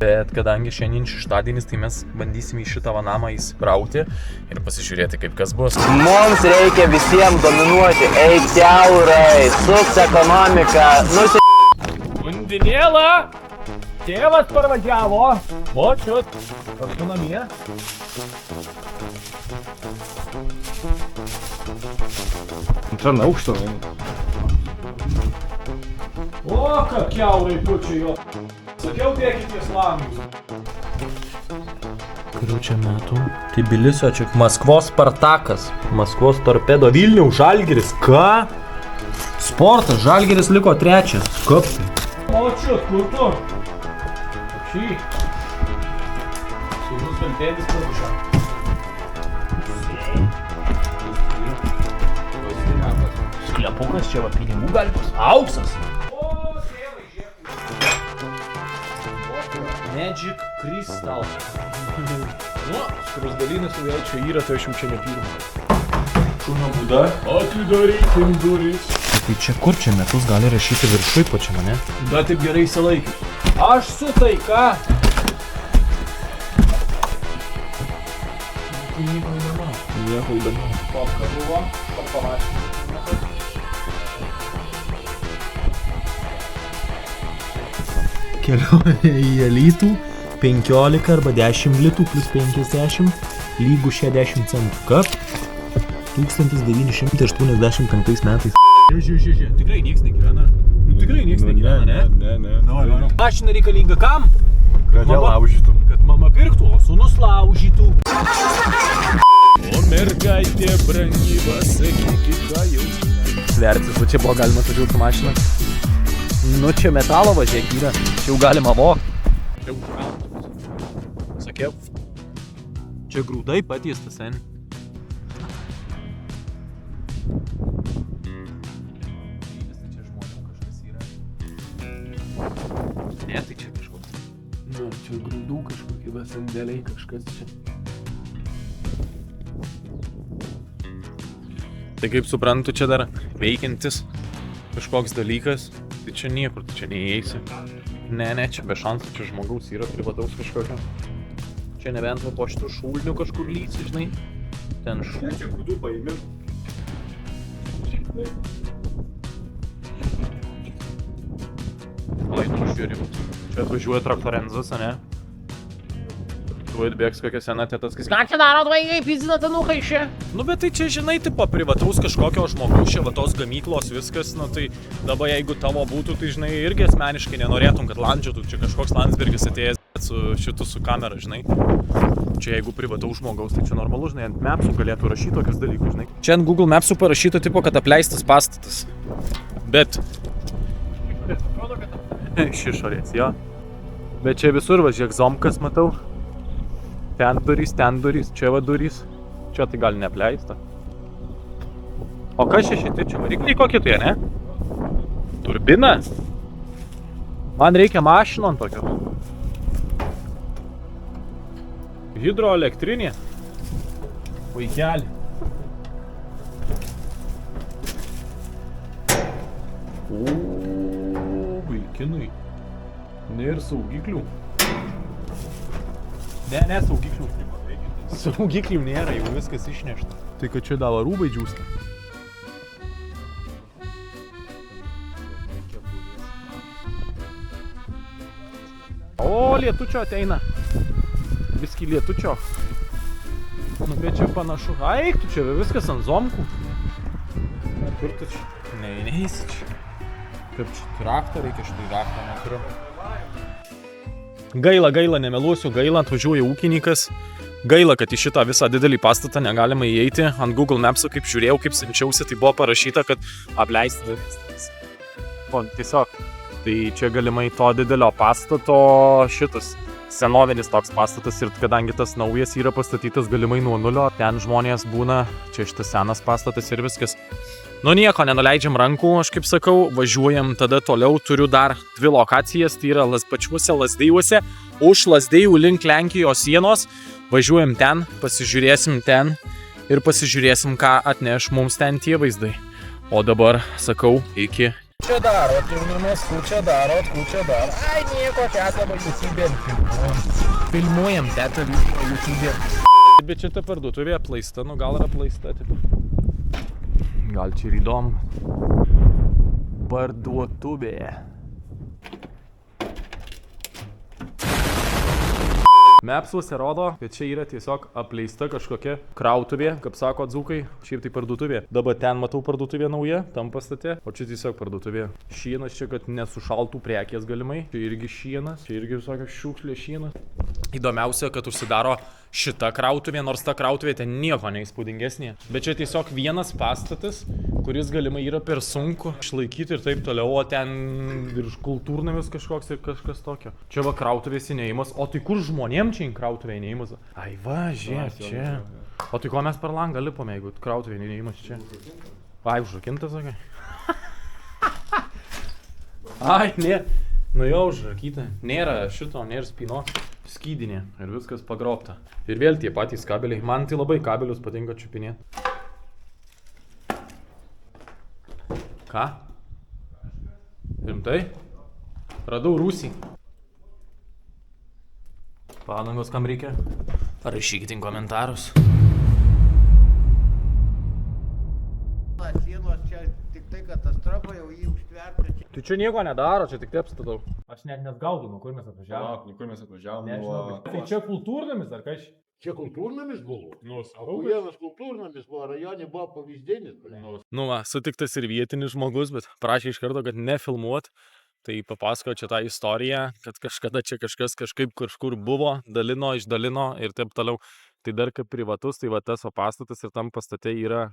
Bet kadangi šiandien šeštadienis, tai mes bandysime į šitą namą įsibrauti ir pasižiūrėti, kaip kas bus. Mums reikia visiems dominuoti, eik siaurai, suks ekonomiką, Undinėla! Tėvas parvažiavo! Močiut! Ar tu namie? Antrą aukštą. O, ką kiaurai tu čia jo. Sakiau, dėkitės langus. Kurių čia metų? Tbilisio čia Maskvos Spartakas, Maskvos Torpedo, Vilniaus Žalgiris. Ką? Sportas, Žalgiris liko trečias. Kaip tai? Močiut, kur tu? Šį. Sūnus Valtėdis prabušą. Sklepukas čia va pinigų galbus. Auksas. Magic Crystal. Nu, skrusdalinas jau vėl čia yra, tai aš jau čia nepirmu. Šūno būda. Atidarykim duris. Tai čia kur čia metus gali rašyti viršui pačiame, ne? Da, taip gerai įsilaikius. Aš su taika. Nieko įdomu. Nieko įdomu. Popka buvo, paparašė. Kelionė į Alytų 15 arba 10 litų plus 50 lygų 60 centų. Kaip? 1985 metais. Žiūrėk, tikrai nieks negyvena. Tikrai nieks negyvena, ne? Ne. Mašina reikalinga kam? Kad laužytum. Kad mama pirktų, o sūnus laužytų. O mergaitė brangi, pasakykit, ką jau. Svertis, čia buvo galima atvažiuoti su mašina. Nu čia metalo važiek yra, čia jau galima vokti. Čia užkaltas. Sakiau. Čia grūdai patiestas, sen. Čia žmonių kažkas yra. Ne, tai čia kažkoks. Nu, čia grūdų kažkokie vasandėliai kažkas čia. Tai kaip suprantu, čia dar veikiantis kažkoks dalykas. Tai čia niekur, tai čia neįeisi. Ne, čia be šansų, čia žmogaus yra privataus kažkokio. Čia nebent po šitų šulnių kažkur lysi, žinai. Ten šulnių. Čia grūdų paėmė. Oi, nu žiūrim. Čia atvažiuoja traktorenzas, ne? Tu atbėgs kokia sena tėtas, kas... Ką čia daro, dvaigai, pizina tanukai čia? Nu, bet tai čia, žinai, tipo privataus kažkokio žmogaus, čia va tos gamyklos, viskas, nu tai dabar jeigu tavo būtų, tai, žinai, irgi asmeniškai nenorėtum, kad landžiotų, čia kažkoks Landsbergis atėjęs su kamera, žinai. Čia jeigu privataus žmogaus, tai čia normalu, žinai, ant Mapsų galėtų rašyti tokius dalykus, žinai. Čia ant Google Mapsų parašyta, tipo, kad apleistas pastatas. Bet... Iš išorės, jo. Bet čia visur, va, žiūrėk, zomkas matau. Ten durys, čia va durys. Čia tai gal neapleista. O kas čia šitai? Čia varikliai kokie tai, ne? Turbina? Man reikia mašino ant tokio. Hidroelektrinė. Vaikelį. O, vaikinai. Nėra saugiklių. Ne, saugiklių. Saugiklių nėra, jau viskas išnešta. Tai kad čia davo rūbai džiūsta. O, lietučio ateina. Viski lietučio. Nu, bet čia panašu. Eik, tu čia viskas ant zomkų. Kur tu čia? Neįsi čia. Kaip čia raktą reikia, štai raktą neturiu. Gaila, nemeluosiu, gaila, atvažiuoja ūkininkas. Gaila, kad į šitą visą didelį pastatą negalima įeiti. Ant Google Maps'o, kaip žiūrėjau, kaip siunčiausi, tai buvo parašyta, kad apleisti. Tiesiog, tai čia galimai to didelio pastato šitas senovinis toks pastatas ir kadangi tas naujas yra pastatytas galimai nuo nulio, ten žmonės būna, čia šitas senas pastatas ir viskas. Nu nieko, nenuleidžiam rankų, aš kaip sakau, važiuojam tada toliau, turiu dar 2 lokacijas, tai yra pačiuose Lazdėjuose, už Lazdėjų link Lenkijos sienos, važiuojam ten, pasižiūrėsim ten ir pasižiūrėsim, ką atneš mums ten tie vaizdai. O dabar sakau, iki Čia darot, jaunimas, čia darot. Ai, nieko, čia esame YouTube. Filmuojam, tetą YouTube. Bet čia ta parduotuvė apleista, nu gal yra apleista, tipo. Gal čia ir įdomu. Parduotuvė. Mapsuose rodo, kad čia yra tiesiog apleista kažkokia krautuvė, kaip sako dzūkai, šiaip tai parduotuvė. Dabar ten matau parduotuvė nauja, tam pastate, o čia tiesiog parduotuvė. Šienas čia, kad nesušaltų prekės galimai. Čia irgi šienas, čia irgi visokios šiukšlės šienas. Įdomiausia, kad užsidaro šita krautuvė, nors ta krautuvė ten nieko neįspūdingesnė. Bet čia tiesiog vienas pastatas, kuris galimai yra per sunku išlaikyti ir taip toliau, o ten virš kultūrnamis kažkoks ir kažkas tokio. Čia va krautuvės įnėjimas, o tai kur žmonėm čia į krautuvę įnėjimas? Ai va, žiūrėk, čia. O tai ko mes per langą lipome, jeigu krautuvė įnėjimas čia? Ai, užrakintas, sakai? Ai, ne. Nu jau užrakyta. Nėra šito, nėra spynos. Skydinė ir viskas pagrobta. Ir vėl tie patys kabeliai. Man tai labai kabelius patinka čiupinėti. Ką? Rimtai? Radau rūsį. Padangos kam reikia? Parašykite į komentarus. Sienos čia tik tai katastrofa, jau jį užtverti. Tai čia nieko nedaro, čia tik taip statau. Aš net nesgaudau, nuo kur mes atvažiavom. Palauk, kur mes atvažiavom? Nežinau. Tai čia kultūrnamis ar kas? Čia kultūrnamis buvo? Nu, Vienas kultūrnamis buvo, rajone buvo pavyzdinis. Nu va, sutiktas ir vietinis žmogus, bet prašė iš karto, kad nefilmuot. Tai papasako čia tą istoriją, kad kažkada čia kažkas kažkaip kažkur buvo, dalino, išdalino ir taip toliau. Tai dar kaip privatus, tai va tas pastatas ir tam pastate yra,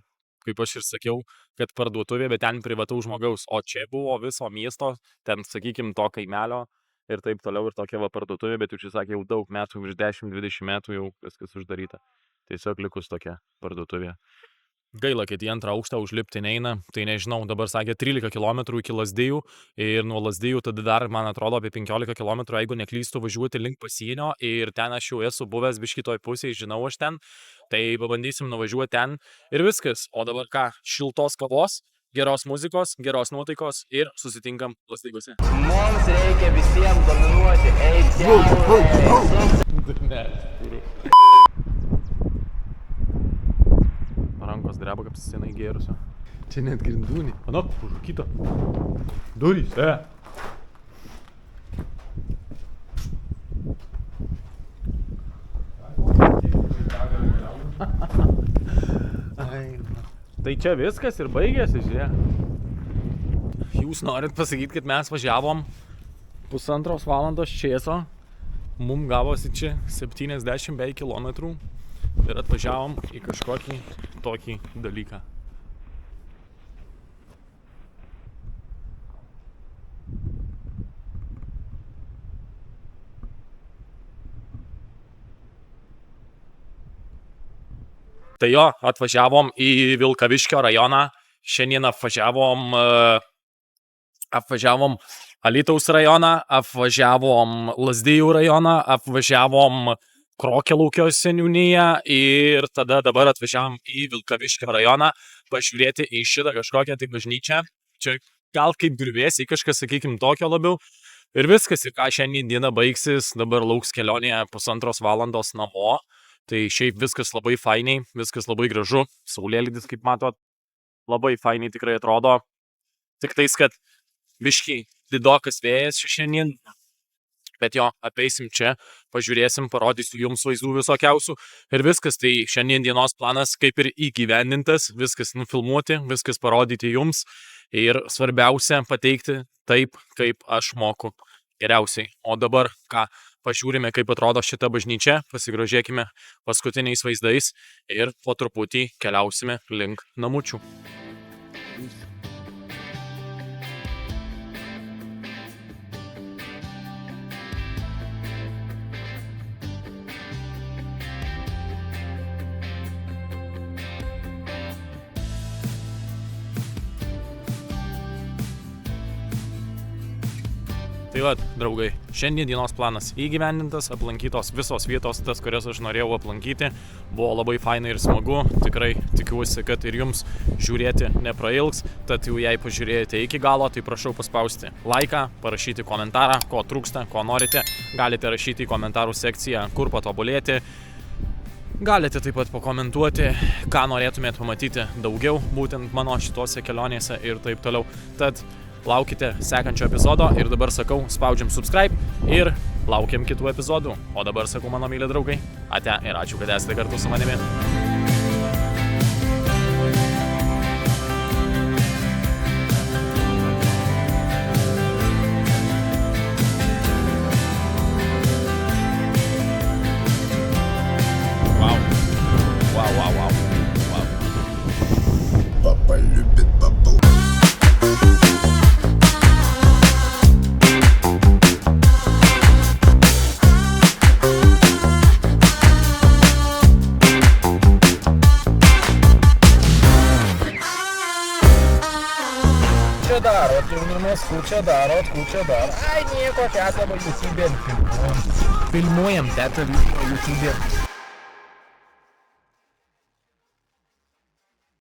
kaip aš ir sakiau, kad parduotuvė, bet ten privataus žmogaus. O čia buvo viso miesto, ten, sakykim, to kaimelio ir taip toliau ir tokia va parduotuvė, bet jau čia sakė, jau daug metų, virš 10-20 metų jau viskas uždaryta. Tiesiog likus tokia parduotuvė. Gaila, kad į antrą aukštą užlipti neina, tai nežinau, dabar sakė 13 km iki Lazdijų ir nuo Lazdijų tada dar, man atrodo, apie 15 km, jeigu neklystu, važiuoti link pasienio ir ten aš jau esu buvęs biškį toj pusėje, žinau aš ten, tai pabandysim nuvažiuoti ten ir viskas. O dabar ką, šiltos kavos, geros muzikos, geros nuotaikos ir susitinkam Lazdijose. Mums reikia visiems dominuoti, Rankos dreba kaip senai gėrusio. Čia net grindūnį. Ana, užrakyta. Durys, Tai čia viskas ir baigėsi, žiūrėk. Jūs norit pasakyti, kad mes važiavom 1,5 valandos čėso. Mums gavosi čia 70 bei kilometrų. Ir atvažiavom į kažkokį tokį dalyką. Tai jo, atvažiavom į Vilkaviškio rajoną. Šiandien apvažiavom Alytaus rajoną, apvažiavom Lazdijų rajoną, apvažiavom Krokialaukio seniūniją ir tada dabar atvažiavom į Vilkaviškio rajoną pažiūrėti į šitą kažkokią tai bažnyčią. Čia gal kaip griuvėsiai kažkas, sakykim, tokio labiau. Ir viskas, ir ką šiandien dieną baigsis, dabar lauks kelionėje 1,5 valandos namo. Tai šiaip viskas labai fainiai, viskas labai gražu. Saulėlydis, kaip matot, labai fainiai tikrai atrodo. Tik tais, kad biškį didokas vėjas šiandien. Bet jo, apeisim čia, pažiūrėsim, parodysiu jums vaizdų visokiausių ir viskas, tai šiandien dienos planas kaip ir įgyvendintas, viskas nufilmuoti, viskas parodyti jums ir svarbiausia pateikti taip, kaip aš moku geriausiai. O dabar ką, pažiūrime, kaip atrodo šita bažnyčia, pasigrožėkime paskutiniais vaizdais ir po truputį keliausime link namučių. Tai va, draugai, šiandien dienos planas įgyvendintas, aplankytos visos vietos, tas, kurias aš norėjau aplankyti. Buvo labai fainai ir smagu, tikrai tikiuosi, kad ir jums žiūrėti neprailgs, tad jau jei pažiūrėjote iki galo, tai prašau paspausti laiką, parašyti komentarą, ko trūksta, ko norite, galite rašyti į komentarų sekciją, kur patobulėti. Galite taip pat pakomentuoti, ką norėtumėt pamatyti daugiau, būtent mano šitose kelionėse ir taip toliau. Tad laukite sekančio epizodo ir dabar sakau, spaudžiam subscribe ir laukiam kitų epizodų. O dabar sakau, mano myli draugai, ate ir ačiū, kad esate kartu su manimi. Kučia darot. Ai, nieko, teta, YouTube filmuojam, teta, YouTube.